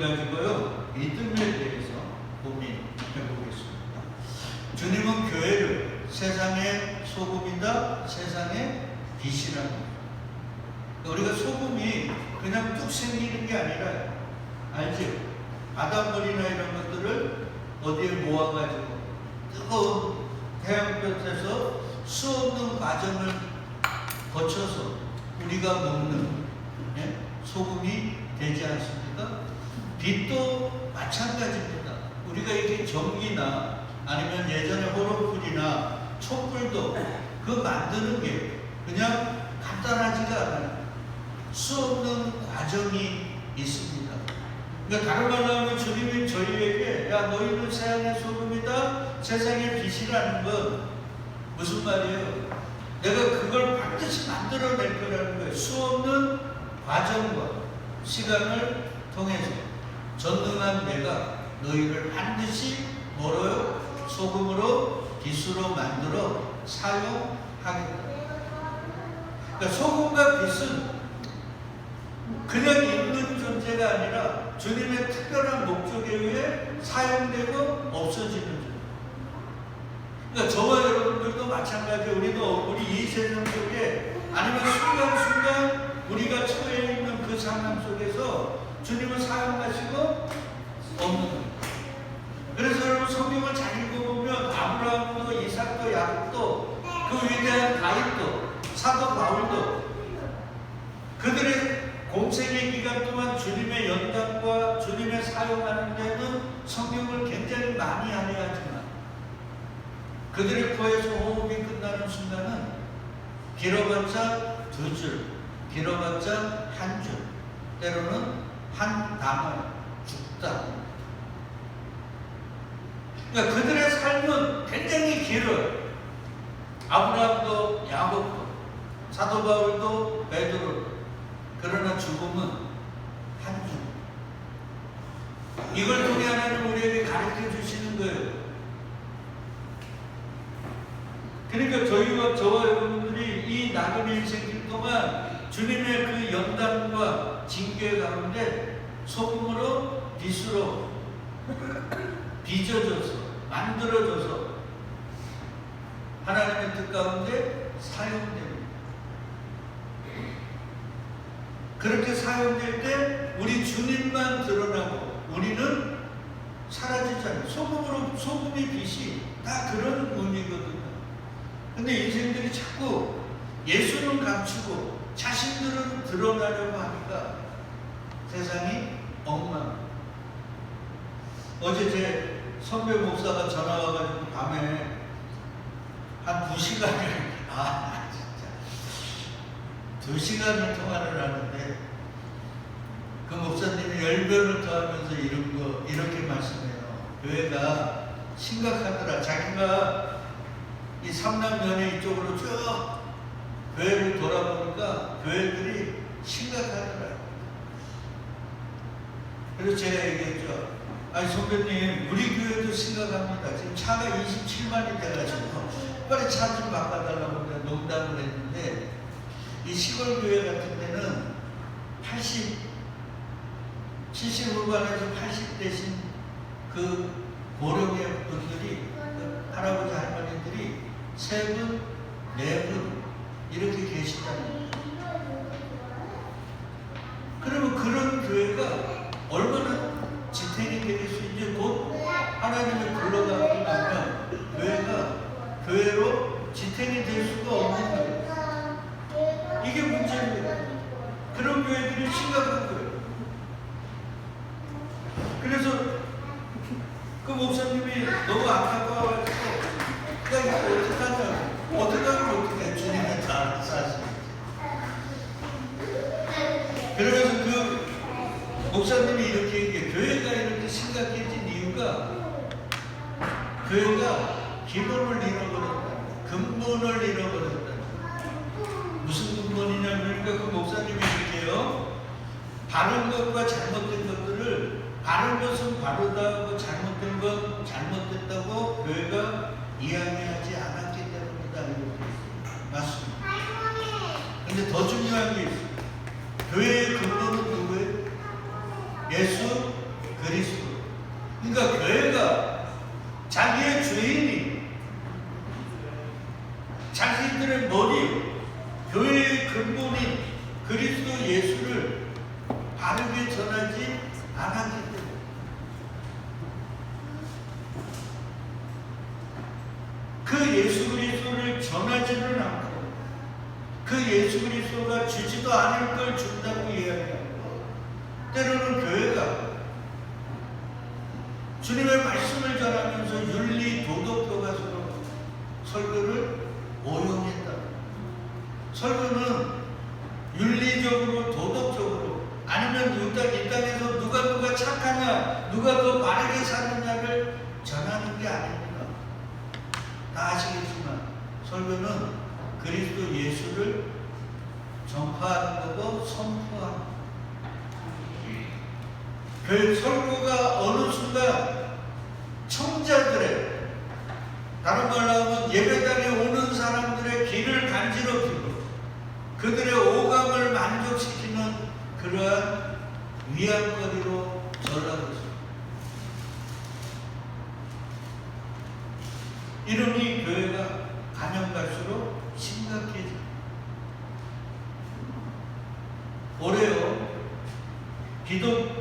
가지고요, 믿음에 대해서 고민해 보겠습니다. 주님은 교회를 세상의 소금이다, 세상의 빛이라는 거예요. 우리가 소금이 그냥 뚝 생기는 게 아니라, 알죠? 바닷물이나 이런 것들을 어디에 모아가지고 뜨거운 태양볕에서 수없는 과정을 거쳐서 우리가 먹는 소금이 되지 않습니까? 빛도 마찬가지입니다. 우리가 이게 전기나 아니면 예전에 호롱불이나 촛불도 그 만드는 게 그냥 간단하지가 않아요. 수없는 과정이 있습니다. 그러니까 다른 말로 하면 주님이 저희에게 야 너희는 세상의 소금이다, 세상의 빛이라는 건 무슨 말이에요? 내가 그걸 반드시 만들어낼 거라는 거예요. 수없는 과정과 시간을 통해서 전능한 내가 너희를 반드시 뭐로요? 소금으로 빛으로 만들어 사용하겠다. 그러니까 소금과 빛은 그냥 있는 존재가 아니라 주님의 특별한 목적에 의해 사용되고 없어지는 존재. 그러니까 저와 여러분들도 마찬가지예요. 우리 이 세상 속에 아니면 순간순간 우리가 처해 있는 그 상황 속에서 주님을 사용하시고 없는 거예요. 그래서 여러분 성경을 잘 읽어보면 아브라함도 이삭도 야곱도 그 위대한 다윗도 사도 바울도 그들의 공생의 기간 동안 주님의 연단과 주님의 사용하는 데는 성경을 굉장히 많이 알아야지만 그들의 코에서 호흡이 끝나는 순간은 길어봤자 2줄, 길어봤자 1줄, 때로는 한 단어 죽다. 그러니까 그들의 삶은 굉장히 길어요. 아브라함도 야곱도 사도 바울도 베드로도. 그러나 죽음은 한 줄. 이걸 통해 하나님 우리에게 가르쳐 주시는 거예요. 그러니까 저와 여러분들이 이 나그네 인생길 동안 주님의 그 연단과 징계 가운데 소금으로 빛으로 빚어져서 만들어져서 하나님의 뜻 가운데 사용됩니다. 그렇게 사용될 때 우리 주님만 드러나고 우리는 사라지잖아요. 소금이 빛이 다 그런 의미거든요. 근데 인생들이 자꾸 예수는 감추고 자신들은 드러나려고 하니까 세상이 엉망. 어제 제 선배 목사가 전화 와가지고 밤에 한 2시간을 진짜 2시간을 통화를 하는데 그 목사님이 열변을 토하면서 이렇게 말씀해요. 교회가 심각하더라. 자기가 이 삼남면에 이쪽으로 쭉 교회를 돌아보니까 교회들이 심각하더라. 그래서 제가 얘기했죠. 아니 선배님 우리 교회도 심각합니다. 지금 차가 27만이 돼가지고 빨리 차 좀 바꿔달라고 농담을 했는데 이 시골 교회 같은 데는 70 후반에서 80 대신 그 고령의 분들이 할아버지 할머니들이 3분, 4분 이렇게 계시다는 거예요. 그러면 그런 교회가 얼마나 지탱이 되겠어요. 이제 곧 하나님을 불러가고 나면 교회가 교회로 지탱이 될 수가 없는 거예요. 이게 문제입니다. 그런 교회들이 심각한 거예요. 그래서 그 목사님이 너무 안타까워가지고 야 이거 어떡하냐고. 어떡하면 주님은 다 사실. 그러면서 그 목사님이 이렇게 얘기해. 교회가 이렇게 심각해진 이유가 교회가 기본을 잃어버렸다. 근본을 잃어버렸다. 무슨 근본이냐 그러니까 그 목사님이 이렇게 해요. 바른 것과 잘못된 것들을 바른 것은 바르다 하고 잘못된 건 잘못됐다고 교회가 이야기하지 않았기 때문이다. 맞습니다. 근데 더 중요한 게 있어요. 교회의 근본은 누구예요? 예수 그리스도. 그러니까 교회가 자기의 주인이 자신들의 머리, 교회의 근본인 그리스도 예수를 바르게 전하지 않았기 때문에 그 예수 그리스도를 전하지는 않고 그 예수 그리스도가 주지도 않을 걸 준다고 이야기하고 때로는 교회가 주님의 말씀을 전하면서 윤리 도덕 교과서로 설교를 오용했다. 설교는 윤리적으로 도덕적으로 아니면 이 땅에서 누가 착하냐 누가 더 바르게 사느냐를 전하는 게 아닙니다. 다 아시겠지만 설교는 그리스도 예수를 전파하는 거고 선포하는 거. 그 설교가 어느 순간 청자들의 다른 말로 하면 예배당에 오는 사람들의 귀를 간지럽히고 그들의 오감을 만족시키는 그러한 위안거리로 전하고 있습니다. 이러니 교회가 가면 갈수록 심각해집니다. 올해요 기독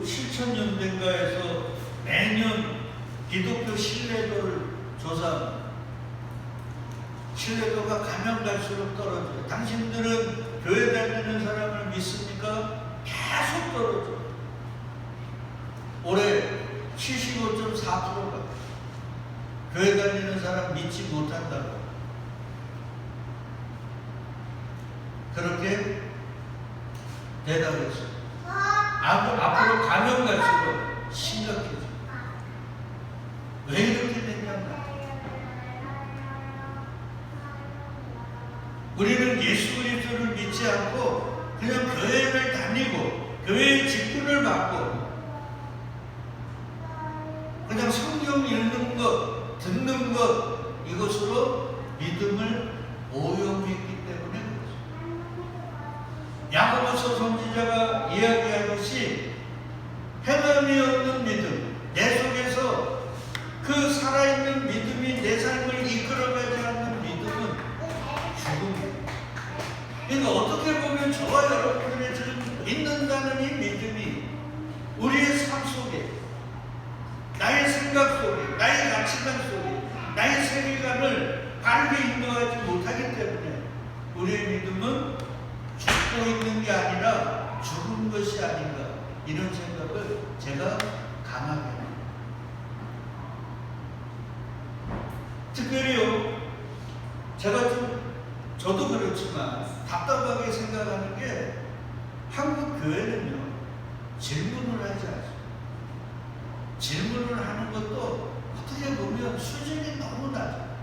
실천연대가에서 매년 기독교 신뢰도를 조사합니다. 신뢰도가 가면 갈수록 떨어져요. 당신들은 교회 다니는 사람을 믿습니까? 계속 떨어져요. 올해 75.4%가 교회 다니는 사람 믿지 못한다고 그렇게 대답했어요. 앞으로 가면 갈수록 심각해져. 왜 이렇게 됐냐면 우리는 예수 그리스도를 믿지 않고 그냥 교회를 다니고 교회의 직분을 받고 그냥 성경 읽는 것, 듣는 것 이것으로 믿음을 오용했기 때문에 야고보서 선지자가 이야기하듯이 행함이 없는 믿음, 내 속에서 그 살아있는 믿음이 내 삶을 이끌어가지 않는 믿음은 죽음이에요. 그러니까 어떻게 보면 저와 여러분들의 지금 믿는다는 이 믿음이 우리의 삶 속에 나의 생각 속에 나의 가치관 속에 나의 세계관을 바르게 인도하지 못하기 때문에 우리의 믿음은 죽고 있는 게 아니라 죽은 것이 아닌가 이런 생각을 제가 강하게 합니다. 특별히요 제가 저도 그렇지만 답답하게 생각하는 게 한국 교회는요 질문을 하지 않습니다. 질문을 하는 것도 어떻게 보면 수준이 너무 낮아요.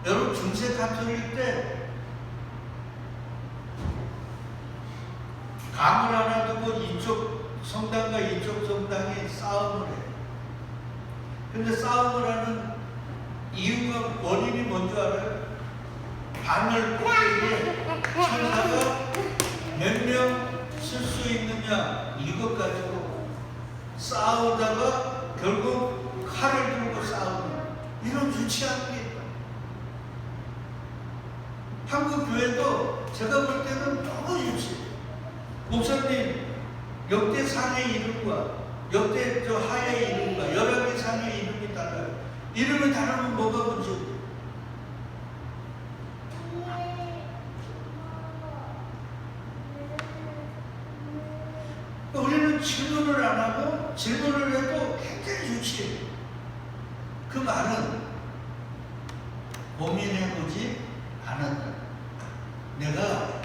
여러분 중세 가톨릭 때 감을 하나 두고 이쪽 성당과 이쪽 성당이 싸움을 해요. 근데 싸움을 하는 이유가 원인이 뭔지 알아요? 바늘 꼭대기에 천사가 몇 명 쓸 수 있느냐 이것 가지고 싸우다가 결국 칼을 들고 싸우는 이런 유치한 게 있다. 한국 교회도 제가 볼 때는 너무 유치해요. 목사님 역대 상의 이름과 역대 하의 이름과 여러 개 상의 이름이 달라요. 이름을 다르면 뭐가 문제예요? 우리는 질문을 안 하고 질문을 해도 굉장히 유치해요. 그 말은 고민해보지 않았다. 내가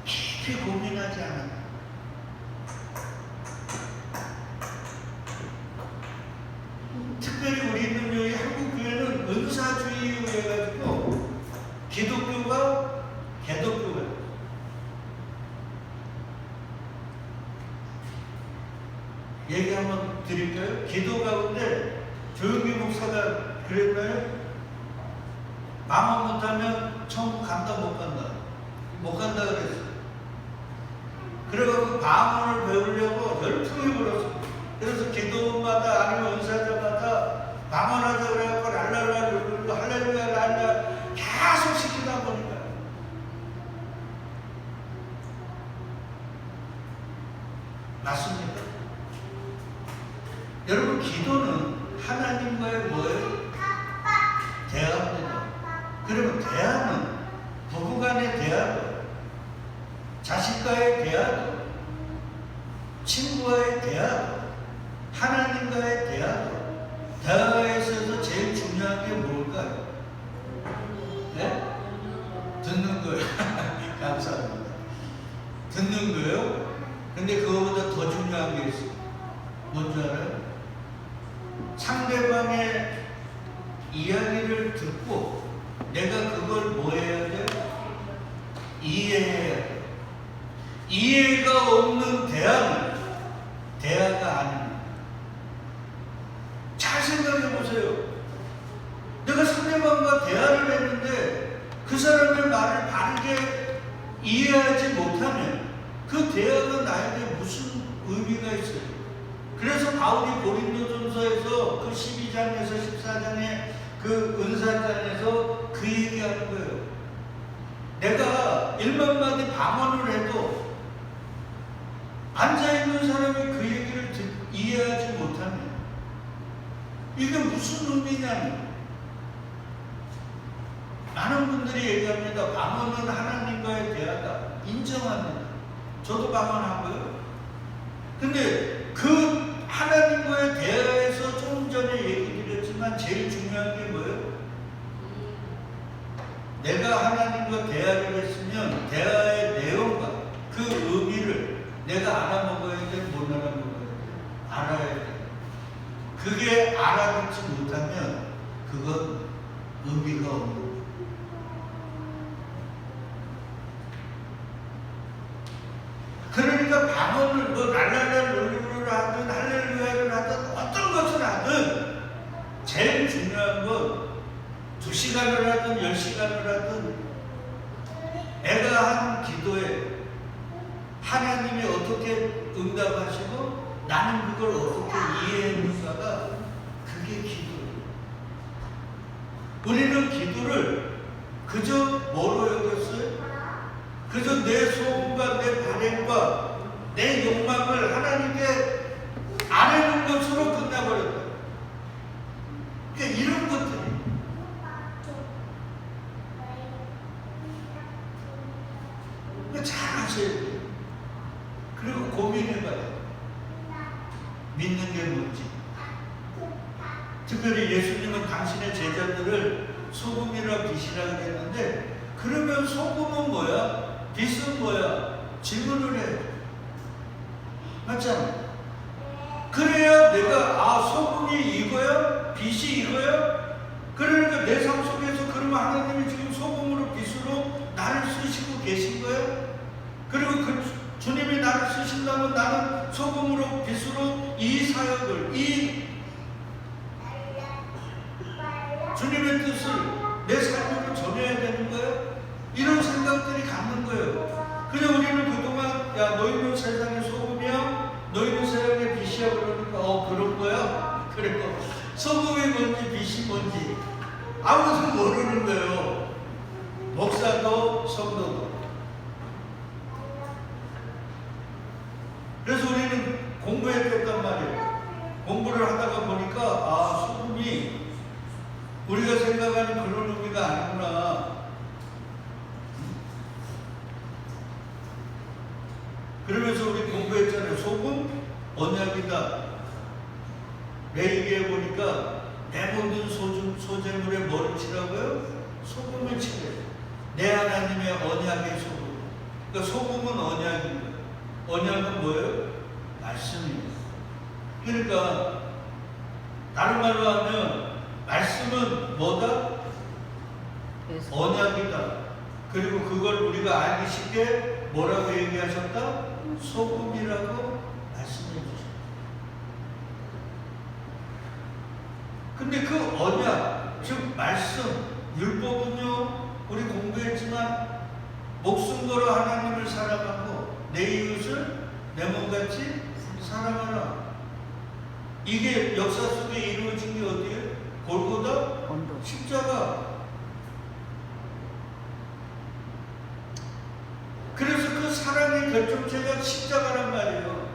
깊이 고민하지 않았다. 특별히 우리는 이 한국 교회는 은사주의로 해가지고 기독교가 개독교예요. 얘기 한번 드릴까요? 기도 가운데 조용기 목사가 그랬나요? 마음 못하면 천국 간다 못 간다? 못 간다 그랬어요. 그래가지고 방언을 배우려고 목사마다 아니면 은사자마다 방언하자 그래갖고 랄랄라 룰루 할렐루야 랄라 계속 시키다 보니까 맞습니까? 여러분 기도는 하나님과의 뭐예요? 대화입니다. 그러면 대화는 부부간의 대화도 자식과의 대화도 친구와의 대화도 하나님과의 대화도 대화에 있어서 제일 중요한 게 뭘까요? 네? 듣는 거예요. 감사합니다. 듣는 거예요. 근데 그거보다 더 중요한 게 있어요. 뭔지 알아요? 상대방의 이야기를 듣고 내가 그걸 뭐 해야 돼? 이해해야 돼. 이해가 없는 대화는 대화가 아닙니다. 잘 생각해 보세요. 내가 상대방과 대화를 했는데 그 사람의 말을 바르게 이해하지 못하면 그 대화가 나에게 무슨 의미가 있어요? 그래서 바울이 고린도전서에서 그 12장에서 14장에 그 은사장에서 그 얘기하는 거예요. 내가 1만 마디 방언을 해도 앉아있는 사람이 그 얘기를 이해하지 못하면 이게 무슨 의미냐면 많은 분들이 얘기합니다. 방언은 하나님과의 대화다. 인정합니다. 저도 방언하고요. 근데 그 하나님과의 대화에서 조금 전에 얘기 드렸지만 제일 중요한 게 뭐예요? 내가 하나님과 대화를 했으면 대화의 내용과 그 의미를 내가 알아먹어야 돼, 못 알아먹어야 돼? 알아야 돼. 그게 알아듣지 못하면 그건 의미가 없는 거예요. 그러니까 방언을 뭐 랄랄라 룰루를 하든 할렐루야를 하든 어떤 것을 하든 제일 중요한 건 2시간을 하든 10시간을 하든 내가 한 기도에 하나님이 어떻게 응답하시고 나는 그걸 어떻게 이해했는가가 그게 기도예요. 우리는 기도를 그저 뭐로 여겼어요? 그저 내 소원과 내 바램과 내 욕망을 하나님께 아뢰는 것으로 끝나버렸다. 그러니까 이런 것들이 잘 하셔야 돼요. 그리고 고민해봐요. 믿는 게 뭔지. 특별히 예수님은 당신의 제자들을 소금이라 빛이라 그랬는데 그러면 소금은 뭐야? 빛은 뭐야? 질문을 해. 맞잖아. 그래야 내가 소금이 이거야? 빛이 이거야? 그러니까 내 삶 속에서 그러면 하나님이 지금 소금으로 빛으로 나를 쓰시고 계신 거야? 그리고 주님이 나를 쓰신다면 나는 소금으로 빛으로 이 사역을 이 주님의 뜻을 내 삶으로 전해야 되는 거예요? 이런 생각들이 갖는 거예요. 그냥 우리는 그동안 야 너희는 세상의 소금이야? 너희는 세상의 빛이야? 그러니까 그런 거야? 그리고 소금이 뭔지 빛이 뭔지 아무도 모르는 거예요. 목사도 성도도. 그래서 우리는 공부했단 말이에요. 공부를 하다가 보니까 소금이 우리가 생각하는 그런 의미가 아니구나. 그러면서 우리 공부했잖아요. 소금 언약이다. 레위기에 보니까 내 모든 소재물에 뭐를 치라고요? 소금을 치래요. 내 하나님의 언약의 소금. 그러니까 소금은 언약입니다. 언약은 뭐예요? 말씀입니다. 그러니까 다른 말로 하면 말씀은 뭐다? 언약이다. 그리고 그걸 우리가 알기 쉽게 뭐라고 얘기하셨다? 소금이라고 말씀해 주셨다. 근데 그 언약, 즉 말씀, 율법은요 우리 공부했지만 목숨 걸어 하나님을 사랑하고 내 이웃을 내 몸같이 사랑하라. 이게 역사 속에 이루어진 게 어디예요? 골고다 언덕. 십자가. 그래서 그 사랑의 결정체가 십자가란 말이에요.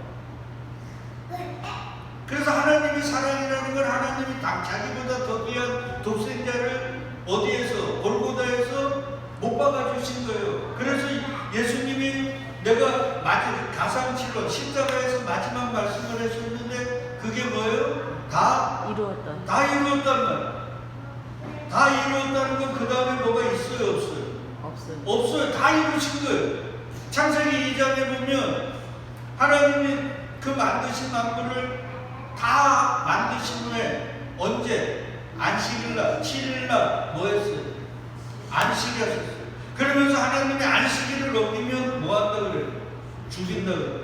그래서 하나님이 사랑이라는 걸 하나님이 자기보다 더 귀한 독생자를 어디에서? 골고다에서 못 박아주신 거예요. 그래서 예수님이 내가 가상치료 십자가에서 마지막 말씀을 하셨는데 그게 뭐예요? 다 이루었다. 다 이루었단 말이에요. 다 이루었다는 건 그 다음에 뭐가 있어요? 없어요? 없어요. 없어요. 다 이루신 거예요. 창세기 2장에 보면 하나님이 그 만드신 만물을 다 만드신 후에 언제? 안식일날, 7일날 뭐 했어요? 안식이었어요. 그러면서 하나님의 안식일을 어기면 뭐 한다 그래요? 죽인다 그래요.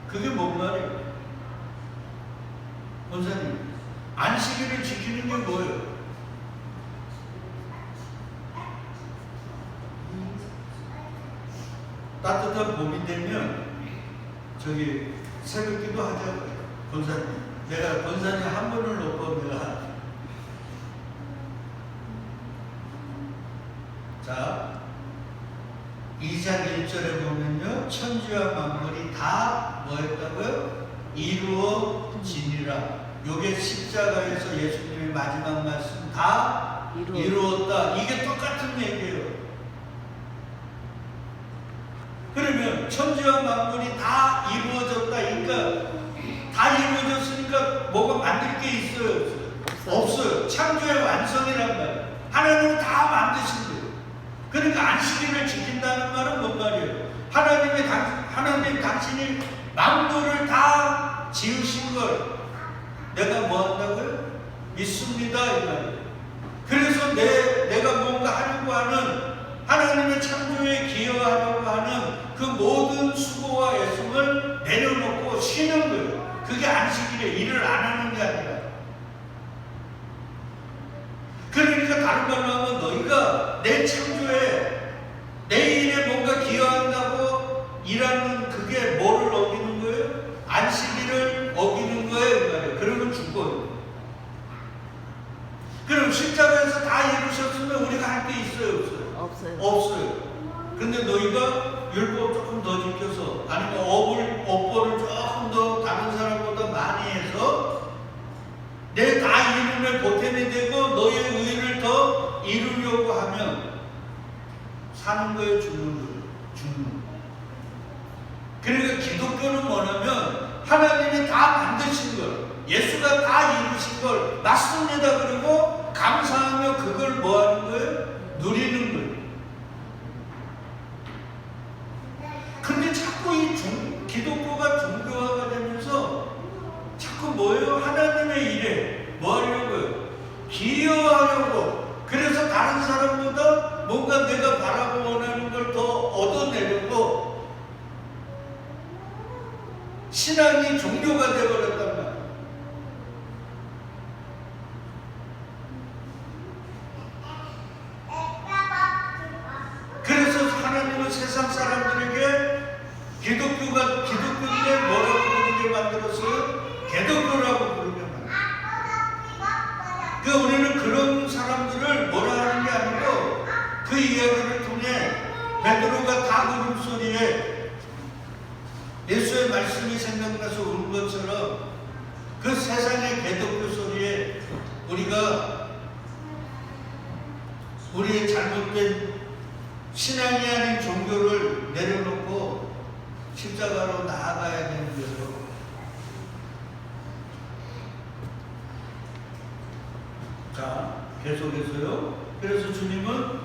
그게 뭔 말이에요? 권사님, 안식일을 지키는 게 뭐예요? 따뜻한 봄이 되면 저기 새벽기도 하자고요. 권사님, 내가 권사님 한 분을 놓고 내가 자 2장 1절에 보면요, 천지와 만물이 다 뭐였다고요? 이루어지니라. 요게 십자가에서 예수님의 마지막 말씀 다 이루었다. 이게 똑같은 얘기예요. 그러면 천지와 만물이 다 이루어졌다. 그러니까 다 이루어졌으니까 뭐가 만들 게 있어요? 없어요. 창조의 완성이란 말이에요. 하나님은 다 만드신 거예요. 그러니까 안식일을 지킨다는 말은 뭔 말이에요? 하나님 당신이 만물을 다 지으신 걸 내가 뭐 한다고요? 믿습니다. 이 말이에요. 그래서 내가 뭔가 하려고 하는 하나님의 창조에 기여하려고 하는 그 모든 수고와 애씀을 내려놓고 쉬는 거예요. 그게 안식일에 일을 안 하는 게 아니라. 그러니까 다른 말로 하면 너희가 내 창조에 내 일에 뭔가 기여한다고 일하는 그게 뭐를 어기는 거예요? 안식일을 어기는 거예요. 이 말이에요. 그러면 죽어요. 그럼 십자가에서 다 이루셨으면 우리가 할 게 있어요? 없어요? 없어요. 없어요. 근데 너희가 율법 조금 더 지켜서 아니면 업보를 조금 더 다른 사람보다 많이 해서 내 다 이름에 보탬이 되고 너의 의를 더 이루려고 하면 사는 거예요? 죽는 거예요? 죽는 거예요. 그러니까 기독교는 뭐냐면 하나님이 다 만드신 걸, 예수가 다 이루신 걸 맞습니다. 그리고 감사하며 그걸 뭐 하는 거예요? 누리는 거예요. 근데 자꾸 이 기독교가 종교화가 되면서 자꾸 뭐예요? 하나님의 일에 뭐 하려고요? 기여하려고. 그래서 다른 사람보다 뭔가 내가 바라고 원하는 걸 더 얻어내려고 신앙이 종교가 되어버렸단 말이에요. 그래서 하나님은 세상 사람들에게 기독교인데 뭐라고 부르게 만들었어요? 개독교라고 부르게 만들었어요. 그러니까 우리는 그런 사람들을 뭐라 하는 게 아니고 그 이야기를 통해 베드로가 닭 울음소리에 예수의 말씀이 생각나서 우는 것처럼 그 세상의 개독교 소리에 우리가 우리의 잘못된 신앙이 아닌 종교를 내려놓고 십자가로 나아가야 되는 거예요. 자, 계속해서요. 그래서 주님은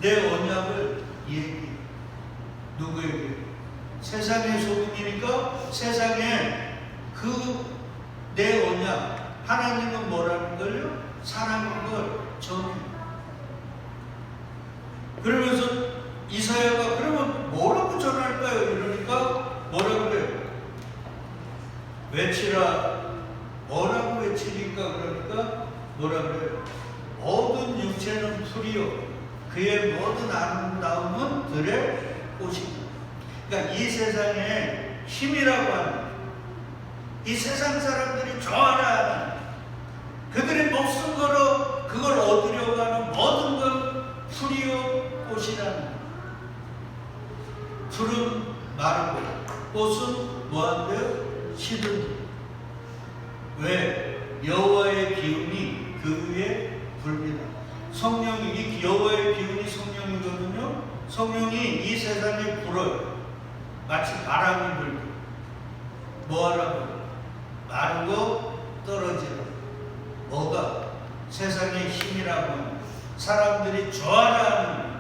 내 언약을 얘기해. 누구에게? 세상의 소금이니까 세상에 그 내 언약, 하나님은 뭐라는 걸요? 사랑인 걸 전해. 그러면서 이사야가 그러면 뭐라고 전할까요? 이러니까 뭐라고 그래요? 외치라. 뭐라고 외치니까 그러니까 뭐라 그래요? 모든 육체는 풀이요 그의 모든 아름다움은 들의 꽃이다. 그러니까 이 세상에 힘이라고 하는 이 세상 사람들이 좋아하라 하는, 그들의 목숨 걸어 그걸 얻으려고 하는 모든 건 풀이요 꽃이라는. 풀은 마르고 꽃은 뭐한대요? 시든. 왜? 여호와의 기운이 그 위에 불니다. 성령이, 이 여호와의 기운이 성령이거든요. 성령이 이 세상에 불어요. 마치 바람이 불고. 뭐 하라고? 마르고 떨어지라. 뭐가? 세상의 힘이라고, 사람들이 좋아하는.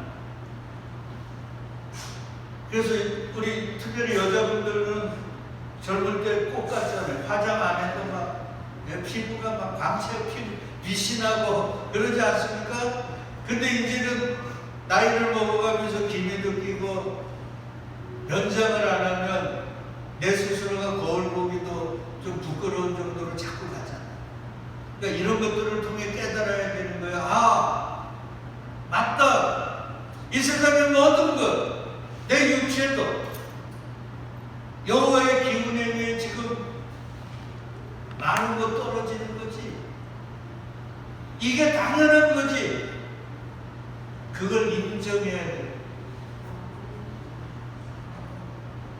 그래서 우리 특별히 여자분들은 젊을 때 꽃 같잖아요. 화장 안 해도 막 피부가 막 광채 빛이 나고 그러지 않습니까? 근데 이제는 나이를 먹어가면서 기미도 끼고 연장을 안 하면 내 스스로가 거울 보기도 좀 부끄러운 정도로 자꾸 가잖아요. 그러니까 이런 것들을 통해 깨달아야 되는 거예요. 아, 맞다. 이 세상의 모든 것, 내 육체도 여호와의 기운에 의해 지금 많은 것 떨어지는 거지. 이게 당연한 거지. 그걸 인정해야 돼.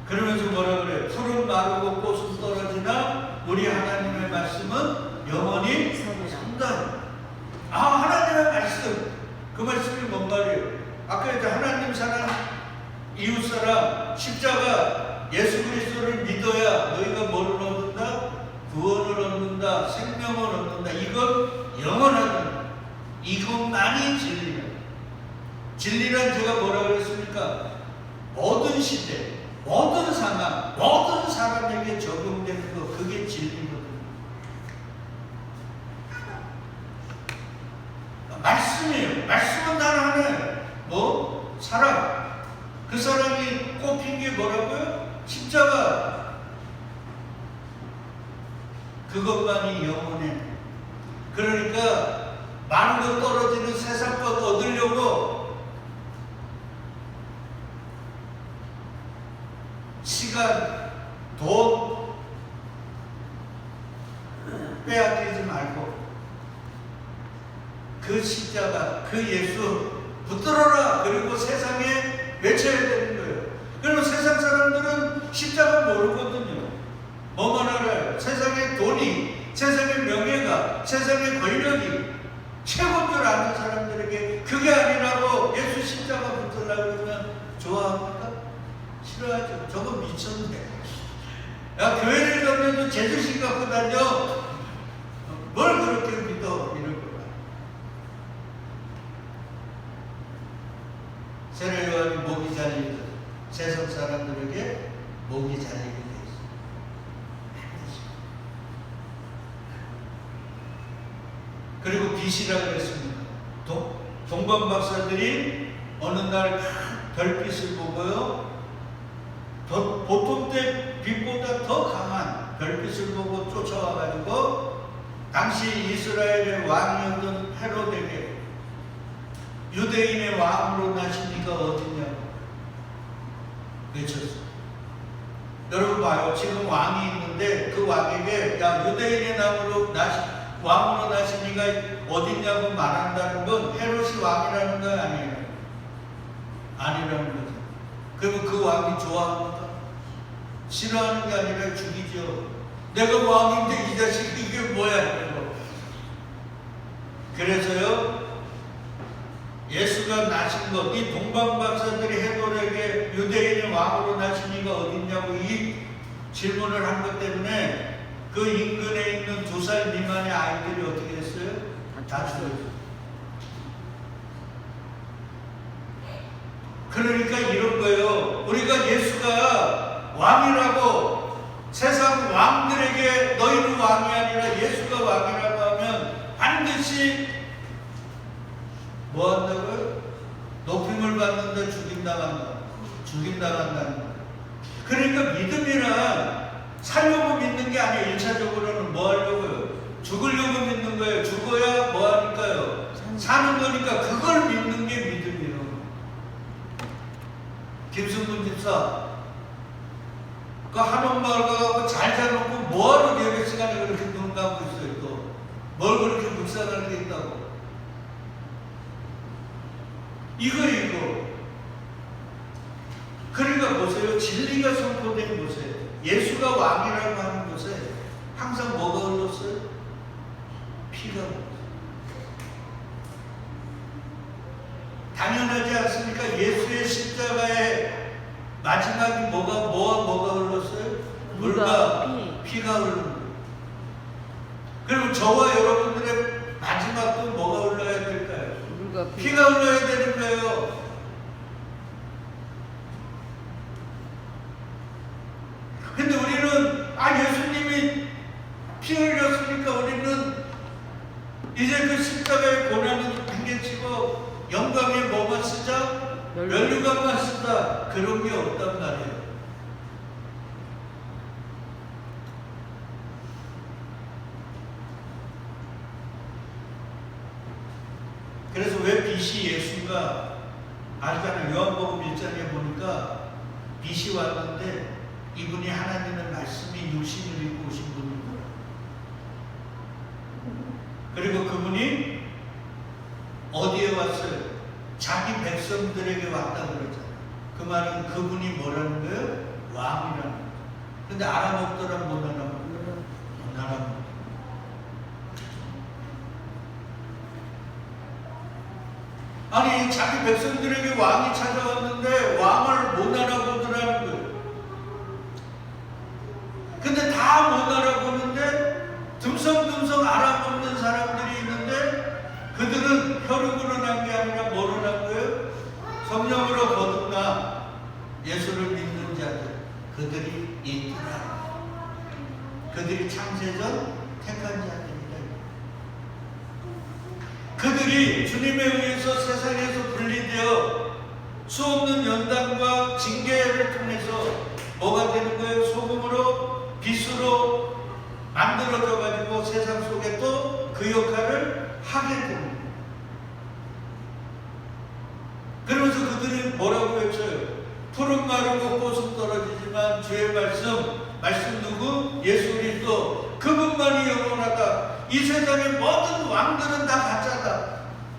그러면서 뭐라 그래? 풀은 마르고 꽃은 떨어지나 우리 하나님의 말씀은 영원히 산다. 아, 하나님의 말씀. 그 말씀이 뭔 말이에요? 아까 이제 하나님 사랑, 이웃 사랑, 십자가, 예수 그리스도를 믿어야 너희가 뭐를 얻는다? 구원을 얻는다, 생명을 얻는다. 이건 영원하다. 이것만이 진리다. 진리란 제가 뭐라 그랬습니까? 모든 시대, 모든 상황, 모든 사람에게 적용되는 거, 그게 진리거든요. 말씀이에요. 말씀은 단 하나예요. 뭐? 사랑. 그 사랑이 꼽힌 게 뭐라고요? 십자가. 그것만이 영원해. 그러니까 많은 것 떨어지는 세상 것 얻으려고 시간, 돈 빼앗기지 말고 그 십자가, 그 예수 붙들어라. 그리고 세상에 외쳐야 되는 거예요. 그러면 세상 사람들은 십자가 모르거든요. 뭐만 알아요? 세상의 돈이, 세상의 명예가, 세상의 권력이 최고인 줄 아는 사람들에게 그게 아니라고 예수 십자가 붙들라고 그러면 좋아합니까? 싫어하죠. 저거 미쳤네. 야, 교회를 가면 제주식 갖고 다녀. 뭘 그렇게 믿어? 이럴 거야. 세례 요한이 목이 잘리거든. 세상 사람들에게 목이 잘리게 돼 있어. 그리고 빛이라 그랬습니다. 동방 박사들이 어느 날 별빛을 보고요. 보통 때 빛보다 더 강한 별빛을 보고 쫓아와가지고 당시 이스라엘의 왕이었던 헤롯에게 유대인의 왕으로 나신 이가 어디냐고 외쳤어요. 여러분 봐요. 지금 왕이 있는데 그 왕에게 야, 유대인의 왕으로 나신 이가 어디냐고 말한다는 건 헤롯이 왕이라는 거 아니에요. 아니라는 거죠. 그러면 그 왕이 좋아합니까? 싫어하는 게 아니라 죽이죠. 내가 왕인데 이 자식이 이게 뭐야? 이거. 그래서요, 예수가 나신 것, 이 동방박사들이 헤롯에게 유대인의 왕으로 나신 이가 어딨냐고 이 질문을 한 것 때문에 그 인근에 있는 2살 미만의 아이들이 어떻게 했어요? 다 죽었어요. 그러니까 이런 거예요. 우리가 예수가 왕이라고 세상 왕들에게 너희는 왕이 아니라 예수가 왕이라고 하면 반드시 뭐 한다고요? 높임을 받는다, 죽임당한다. 죽임당한다는 거예요. 그러니까 믿음이란 살려고 믿는 게 아니에요. 1차적으로는 뭐 하려고요? 죽으려고 믿는 거예요. 죽어야 뭐 하니까요? 사는 거니까 그걸 믿는 게 믿음이에요. 김승문 집사 그 한옥마을 가서 잘 사놓고 뭐하러 뭘 그렇게 묵상할 게 있다고? 이거. 그러니까 보세요. 진리가 선포된 곳에, 예수가 왕이라고 하는 곳에 항상 뭐가 흘렀어요? 피가 흘렀어요. 당연하지 않습니까? 예수의 십자가의 마지막이 뭐가 흘렀어요? 물과 피가 흐르는 거예요. 그리고 저와 여러분들의 마지막도 뭐가 흘러야 될까요? 피가 흘러야 되는 거예요. 근데 우리는 예수님이 피 흘렸으니까 우리는 이제 그 십자가의 고난은 당겨치고 영광의 뭐만 쓰자? 면류관만 쓰자. 그런 게 없단 말이에요. 그래서 왜 빛이 예수가 알잖아요. 요한복음 1장에 보니까 빛이 왔는데 이분이 하나님의 말씀이 육신을 입고 오신 분인 거예요. 그리고 그분이 어디에 왔어요? 자기 백성들에게 왔다 그러잖아요. 그 말은 그분이 뭐라는 거예요? 왕이라는 거예요. 근데 알아먹더라 못 알아먹더라? 못 알아먹더라. 아니 자기 백성들에게 왕이 찾아왔는데 왕을 못 알아보더라는 거예요. 근데 다 못 알아보는데 듬성듬성 알아보는 사람들이 있는데 그들은 혈육으로 난 게 아니라 뭐로 난 거예요? 성령으로 거듭나 예수를 믿는 자들, 그들이 있더라. 그들이 창세전 택한 자들이다. 그들이 주님에 의해서 세상에서 분리되어 수없는 연단과 징계를 통해서 뭐가 되는 거예요? 소금으로, 빛으로 만들어져 가지고 세상 속에 또 그 역할을 하게 되는 거예요. 그러면서 그들이 뭐라고 외쳐요? 푸른 마르고 꽃은 떨어지지만 주의 말씀 누구? 예수 그리스도, 그분만이 영원하다. 이 세상의 모든 왕들은 다 가짜다.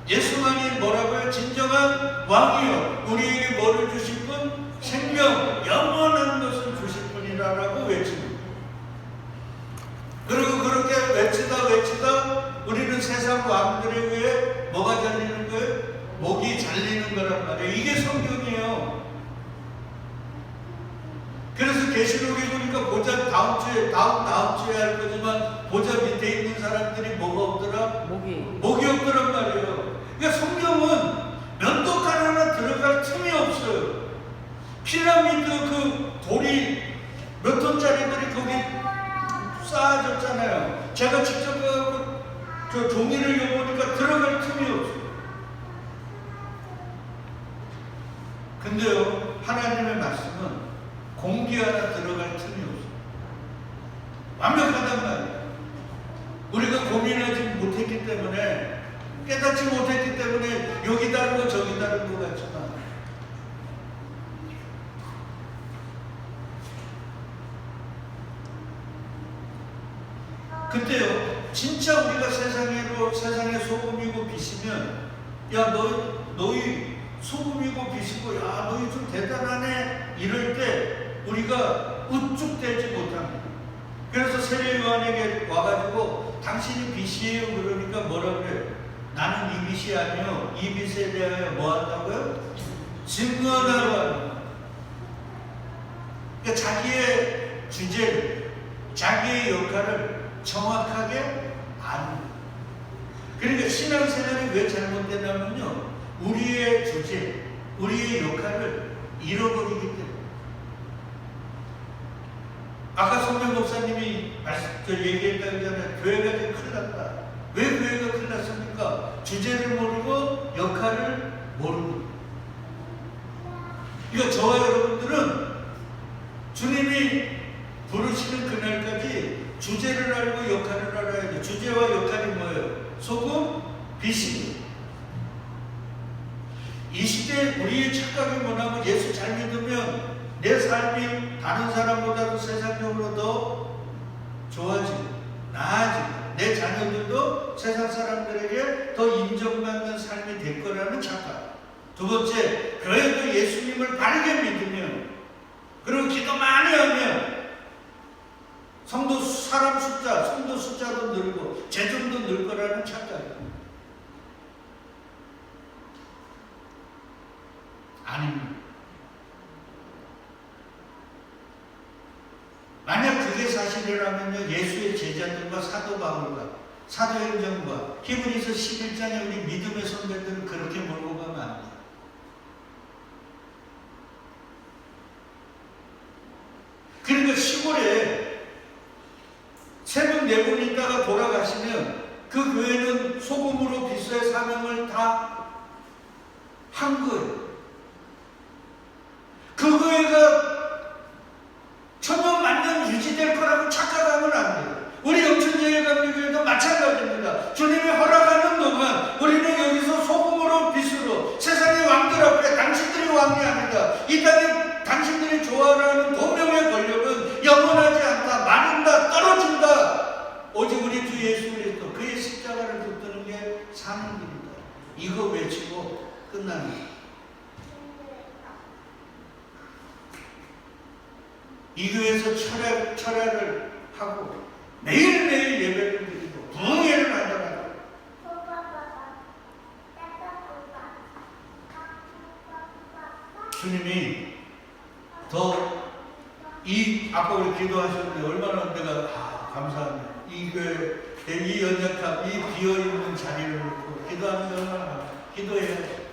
예수만이 뭐라고요? 진정한 왕이요, 우리에게 뭐를 주실 분? 생명, 영원한 것을 주실 분이라고 외칩니다. 그리고 그렇게 외치다 우리는 세상 왕들에 의해 뭐가 잘리는 거예요? 목이 잘리는 거란 말이에요. 이게 성경이에요. 그래서 계시록에 보니까 보좌 다음 주에 할 거지만 보좌 밑에 있는 사람들이 뭐가 없더라? 목이 없더란 말이에요. 그러니까 성경은 면도칼 하나 들어갈 틈이 없어요. 피라미드 그 돌이 몇 톤짜리들이 거기 쌓아졌잖아요. 제가 직접 저 종이를 읽어보니까 들어갈 틈이 없어요. 근데요, 하나님의 말씀은 공기 하나 들어갈 틈이 없어요. 완벽하단 말이에요. 우리가 고민하지 못했기 때문에, 깨닫지 못했기 때문에 여기 다르고 저기 다른 것 같지만, 그때요, 진짜 우리가 세상의 소금이고 빛이면, 야, 너희 소금이고 빛이고, 야, 너희 좀 대단하네, 이럴 때 우리가 우쭐대지 못합니다. 그래서 세례 요한에게 와가지고 당신이 빛이에요 그러니까 뭐라 그래요? 나는 이 빛이 아니요, 이 빛에 대하여 뭐 한다고요? 증언하러 하는 거예요. 그러니까 자기의 주제를, 자기의 역할을 정확하게 아는 거예요. 그러니까 신앙생활이 왜 잘못되냐면요, 우리의 주제, 우리의 역할을 잃어버리기 때문에. 아까 성명 목사님이 얘기했다 그러잖아요. 교회가 지금 큰일 났다. 왜 교회가 큰일 났습니까? 주제를 모르고 역할을 모르는 거예요. 그러니까 저와 여러분들은 주님이 부르시는 그날까지 주제를 알고 역할을 알아야 돼요. 주제와 역할이 뭐예요? 소금, 빛입니다. 이 시대에 우리의 착각이 뭐냐면, 예수 잘 믿으면 내 삶이 다른 사람보다도 세상적으로 더 좋아지고, 나아진다. 내 자녀들도 세상 사람들에게 더 인정받는 삶이 될 거라는 착각. 두 번째, 교회도 예수님을 바르게 믿으면, 그리고 기도 많이 하면 성도 숫자도 늘고 재정도 늘 거라는 착각이에요. 아닙니다. 만약 그게 사실이라면요, 예수의 제자들과 사도 바울과 사도행전과 히브리서 11장에 우리 믿음의 선배들은 그렇게 몰고 가면 안 돼요. 그러니까 시골에 세 분, 네 분 있다가 돌아가시면 그 교회는 소금으로 빛의 사명을 다 한 거예요. 그 교회가 천년 만년 유지될 거라고 착각하면 안 돼요. 우리 영천제일감리교회도 마찬가지입니다. 주님이 허락하는 동안 우리는 여기서 소금으로 빛으로 세상의 왕들 앞에 당신들이 왕이 아니다. 이 땅에 당신들이 좋아하는 도명의 권력은 영원하지 않다. 마른다. 떨어진다. 오직 우리 주 예수 그리스도 그의 십자가를 붙드는 게 사는 길이다. 이거 외치고 끝납니다. 이 교회에서 철야를 하고 매일매일 예배를 드리고 부흥회를 하더라도 주님이 더 아까 우리 기도하셨는데 얼마나 내가 감사합니다. 이 교회 이 연약함, 이 비어있는 자리를 놓고 기도하는 게 얼마나 기도해야죠.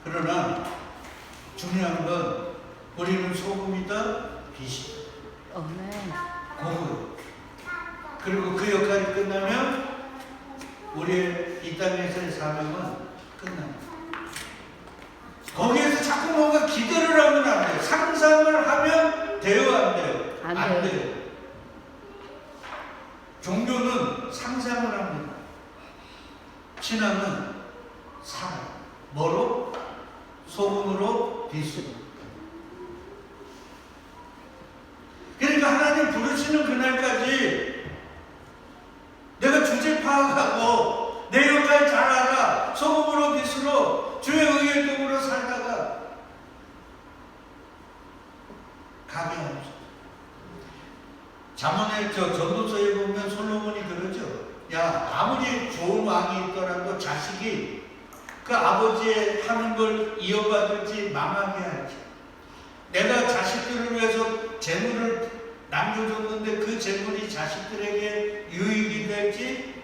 그러나 중요한 건 우리는 소금이다, 빛이다. 고구. 그리고 그 역할이 끝나면 우리의 이 땅에서의 사명은 끝납니다. 거기에서 자꾸 뭔가 기대를 하면 안 돼요. 상상을 하면 돼요, 안 돼요? 안 돼요. 종교는 상상을 합니다. 신앙은 살아요. 뭐로? 소금으로 빛으로. 그러니까 하나님 부르시는 그날까지 내가 주제 파악하고 내 역할 잘 알아. 소금으로 빛으로 주의 의의 도구로 살다가 가게 하옵소서. 잠언의 전도서에 보면 솔로몬이 그러죠. 야, 아무리 좋은 왕이 있더라도 자식이 그 아버지의 하는 걸 이어받을지 망하게 할지. 내가 자식들을 위해서 재물을 남겨줬는데 그 재물이 자식들에게 유익이 될지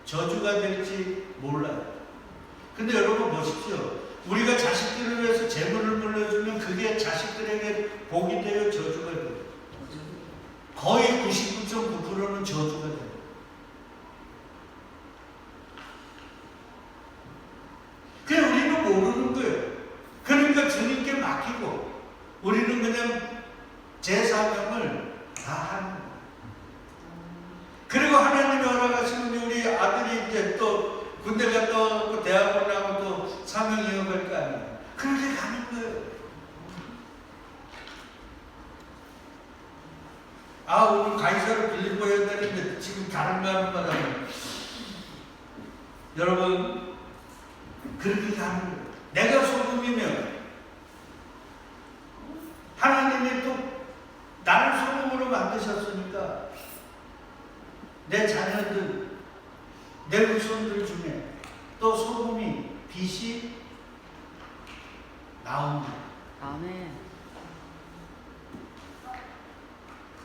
저주가 될지 몰라요. 근데 여러분 보십시오. 우리가 자식들을 위해서 재물을 물려주면 그게 자식들에게 복이 되어 저주가 돼요. 거의 99.9%는 저주가 돼요. 그냥 우리는 모르는 거예요. 그러니까 주님께 맡기고 우리는 그냥 제 사명을 다 하는 거예요. 그리고 하나님이 허락하시면 우리 아들이 이제 또 군대 갔다 오고 대학원 나고 또 사명 이어갈 거 아니에요. 그렇게 가는 거예요. 오늘 가이사를 빌리고 해야 되는데 지금 다른 거 하는 바람에 여러분 그렇게 가는 거예요. 내가 소금이면 하나님이 또 나를 소금으로 만드셨으니까 내 자녀들, 내 후손들 중에 또 소금이 빛이 나옵니다. 아멘.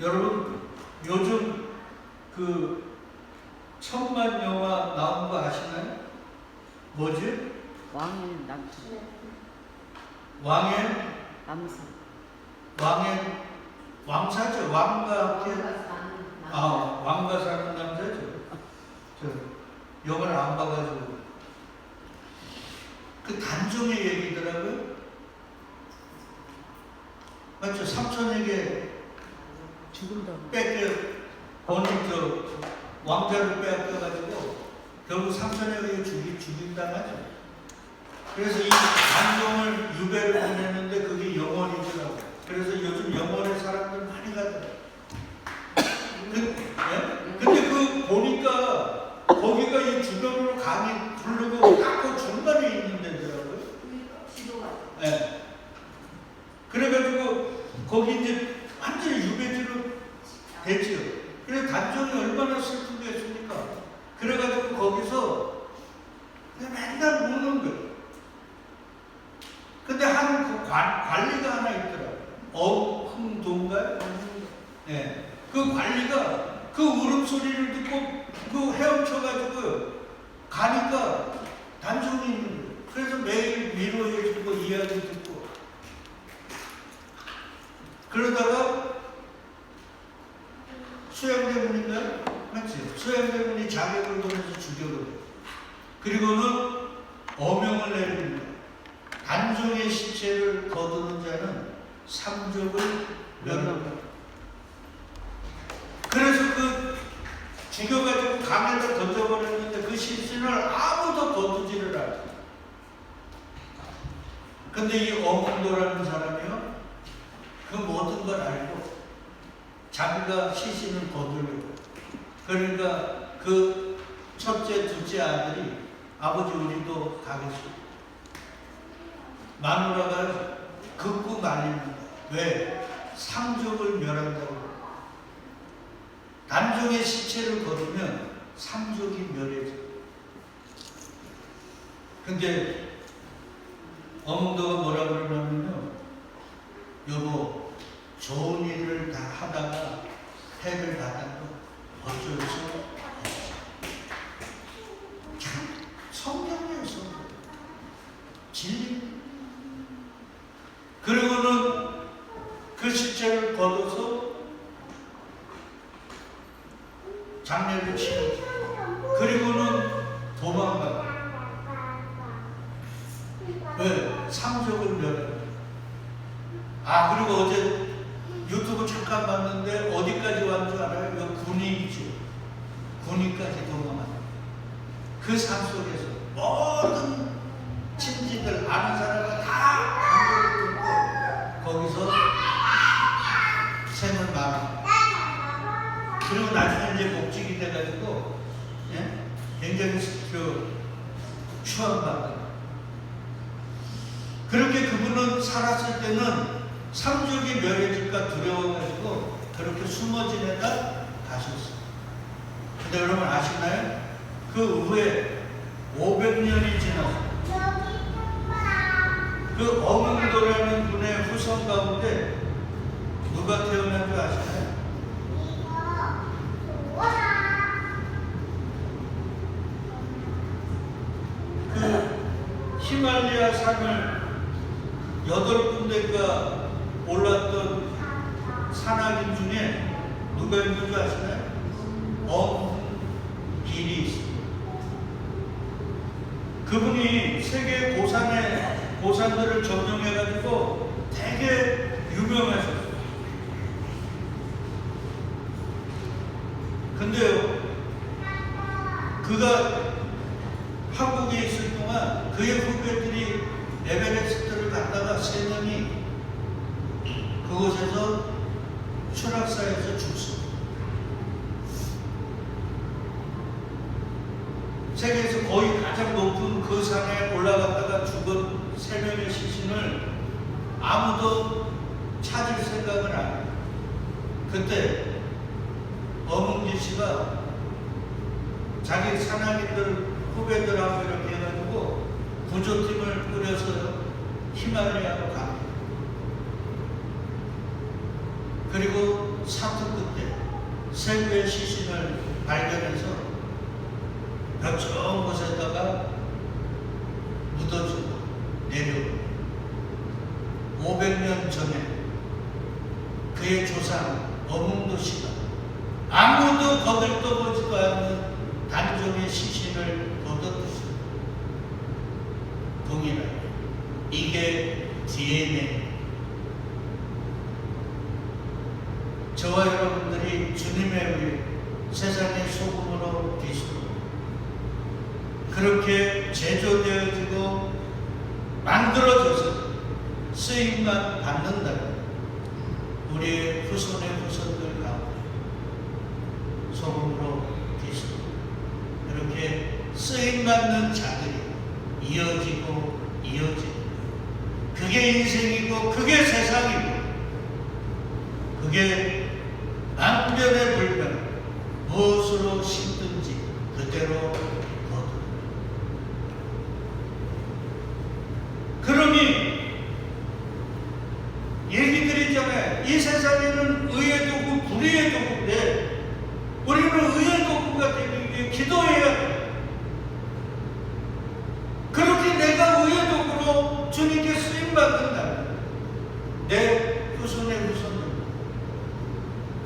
여러분 요즘 그 천만 영화 나온 거 아시나요? 뭐지? 왕의 남편. 왕의 남사. 왕의 왕사죠. 왕과 함께 왕과 사는 남자죠. 저 영화를 안 봐가지고 그 단종의 얘기더라고요. 맞죠? 삼촌에게 죽은다고. 왕자를 빼앗겨가지고 결국 삼촌에게 죽인다하죠. 그래서 이 단종을 유배를 보내는데 그게 영원이더라고요. 그래서 요즘 영월에 사람들 많이 가더라고요. 거기 이제 완전히 유배지로 됐지요. 그래서 단종이 얼마나 슬프겠습니까? 그래가지고 거기서 그냥 맨날 묵는 거예요. 근데 한 그 관리가 하나 있더라고요. 어흥도인가요? 네. 그 관리가 그 울음소리를 듣고 그 헤엄쳐가지고 가니까 단종이 있는 거예요. 그래서 매일 위로해주고 이야기 듣고 그러다가 수양대문인가요? 맞지? 수양대문이 자격을 보내서 죽여버려요. 그리고는 어명을 내립니다. 단종의 시체를 거두는 자는 삼족을 멸한다. 그래서 그 죽여가지고 강에다 던져버렸는데 그 시신을 아무도 거두지를 않아요. 근데 이 어문도라는 사람이요, 그 모든 걸 알고 자기가 시신을 거두려고. 그러니까 그 첫째, 둘째 아들이 아버지 우리도 가겠소. 마누라가 극구 말립니다. 왜? 삼족을 멸한다고. 단종의 시체를 거두면 삼족이 멸해져. 근데 어문도가 뭐라 그러냐면요, 여보, 좋은 일을 다 하다가 해를 받아도 어쩔 수 없어. 참 성경이에요, 성경. 진리. 그리고는 그 시체를 걷어서 장례를 치르죠. 그리고는 도망가요. 왜? 삼족을 멸해요. 아, 그리고 어제 유튜브 잠깐 봤는데 어디까지 왔는 줄 알아요? 여기 군위이죠. 군위까지 도망가요. 그 산속에서 모든 친지들 아는 사람을 다 강도를 끊고 거기서 생을 말합니다. 그리고 나중에 이제 목직이 돼가지고, 예? 굉장히 추앙받는. 그렇게 그분은 살았을 때는 삼족이 멸해질까 두려워가지고 그렇게 숨어 지내다 가셨어요. 근데 여러분 아시나요? 그 후에 500년이 지나서 그 어문도라는 분의 후손 가운데 누가 태어난 줄 아시나요? 그 히말라야 산을 8군데가 올랐던 산악인 중에 누가 있는 줄 아시나요? 엄길이 있습니다. 그분이 세계 고산들을 점령해가지고 되게 유명하셨어요. 근데요, 그가 한국에 있을 동안 그의 후배들이 에베레스트를 갔다가 3명이 그곳에서 추락사에서 죽습니다. 세계에서 거의 가장 높은 그 산에 올라갔다가 죽은 3명의 시신을 아무도 찾을 생각을 안 해요. 그때 어문기 씨가 자기 산악인들 후배들하고 이렇게 해가지고 구조팀을 꾸려서 히말라야로 갑니다. 그리고 사투 끝에 세부의 시신을 발견해서 몇 좋은 곳에다가 묻어주고 내려오고 500년 전에 그의 조상 어문도 씨가 아무도 거들떠보지도 않는 단종의 시신을 거뒀듯이 동일하게 이게 DNA. 저와 여러분들이 주님의 우리 세상의 소금으로 빛으로 그렇게 제조되어지고 만들어져서 쓰임만 받는다면 우리의 후손의 후손들 가운데 소금으로 빛으로 그렇게 쓰임받는 자들이 이어지고 그게 인생이고 그게 세상이고 그게 만변의 불변, 무엇으로 심든지 그대로 거두. 그러니 얘기 드리잖아요. 이 세상에는 의의 도구, 불의의 도구인데 우리는 의의 도구가 되기 위해 기도해야 돼. 그렇게 내가 의의 도구로 주님께 쓰임받는다면 내 후손의 후손들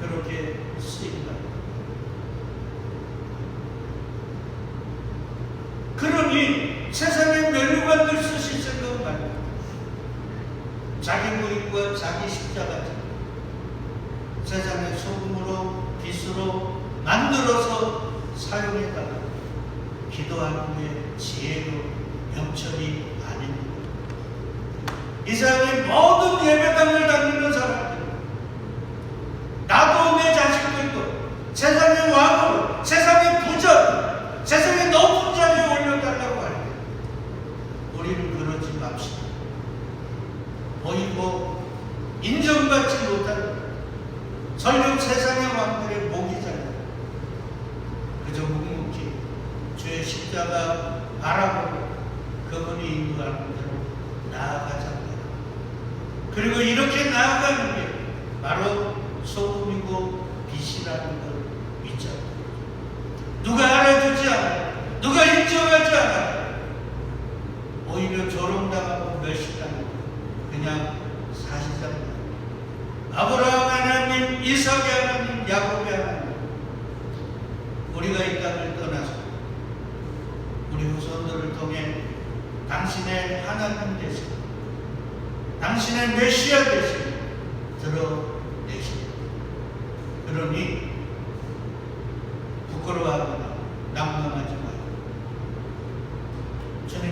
그렇게 쓰임받는다. 그러니 세상에 멸류관들 쓰실 생각 말고 자기 무익과 자기 십자가 세상의 소금으로 빛으로 만들어서 사용해달라. 기도하는 게 지혜로 영천이 아닙니다. 이 세상의 모든 예배당을 다니는 사람들, 나도 내 자식들도 세상의 왕으로, 세상의 부자, 세상의 높은 자리에 올려달라고 할 때 우리는 그러지 맙시다. 보이고 인정받지 못하는 설령 세상의 왕들의 목이잖아요. 그저 묵묵히 주의 십자가 바라보고 그분이 인도하는 대로 나아가자. 그리고 이렇게 나아가는 게 바로 소금이고 빛이라는 걸 믿자. 누가 알아주지 않아, 누가 인정하지 않아, 오히려 조롱당하고 멸시당하고 그냥 사실상 아브라함 하나님, 이삭의 하나님, 야곱의 하나님, 우리가 이 땅을 떠나서 우리 후손들을 통해 당신의 하나님 되시고 당신의 메시아 되시고 드러내시고, 그러니 부끄러워하거나 낭망하지 말고 주님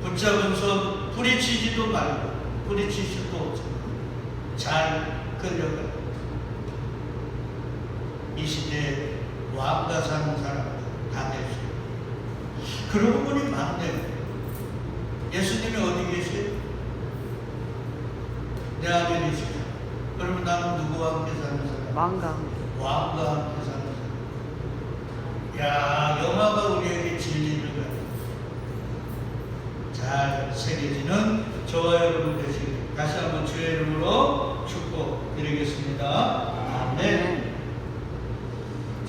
붙잡은 손 부리치지도 말고 부리칠 수도 없지만 잘 끌려가 이 시대에 왕가 사는 사람들 다 될 수 있어요. 그러고 보니 반대로 예수님이 어디 계세요? 내 안에 계시죠. 그러면 나는 누구와 함께 사는 사람? 왕가. 왕과 함께 사는 사람. 야, 영화가 우리에게 진리를 잘 새겨지는 저와 여러분 되시길 다시 한번 주의 이름으로 축복드리겠습니다.